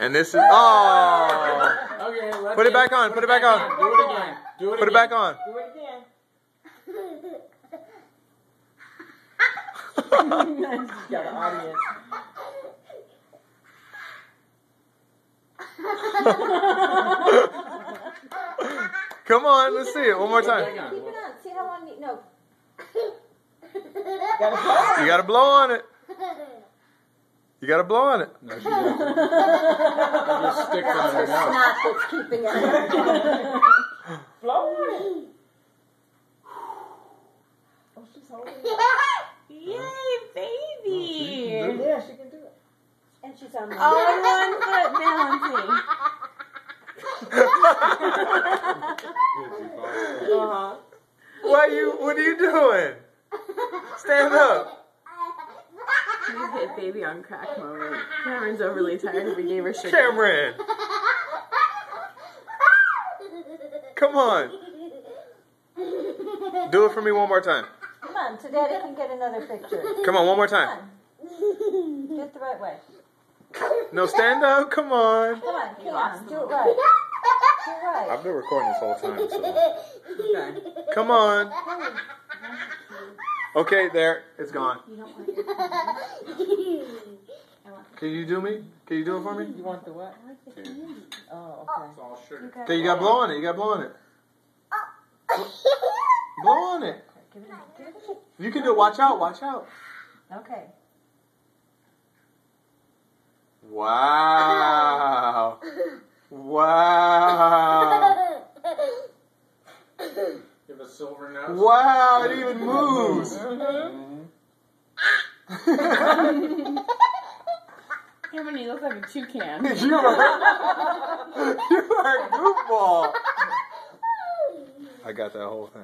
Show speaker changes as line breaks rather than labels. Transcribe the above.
And this is oh.
Okay, let's
Put it back on. Put it back on.
Do it again. Do it
Put it back on.
Do it again. She's got an audience.
Come on, let's see it one more time.
Keep it on. See how long you... No.
You gotta blow on it. You gotta blow on it.
No, she doesn't. Just stick it in her
It's
mouth.
not that's keeping it.
Blow on it. Oh, she's holding it.
Yay, baby!
Yeah, she can do it.
And she's on
All in one foot balancing.
What are you doing? Stand up.
We hit baby on crack moment. Cameron's overly tired if we gave her sugar.
Cameron. Come on. Do it for me one more time.
Come on, so Daddy can get another picture.
Come on, one more
Come
time.
on. Do it the right way.
No, stand up. Come on.
Come on,
lost
Cam.
the
Do it right. Do it right.
I've been recording this whole time, so.
Okay.
Come on. Okay, there. It's gone.
You don't want your
Can you do me? Can you do it for me?
You want the what? Oh,
It's all sugar.
Okay, you gotta blow on it. You gotta blow on it. Blow on it.
Give it.
You can do it. Watch out. Watch out.
Okay.
Wow. Wow.
You have a silver nose.
Wow, it even moves.
Cameron, you look like a toucan.
You are a goofball. I got that whole thing.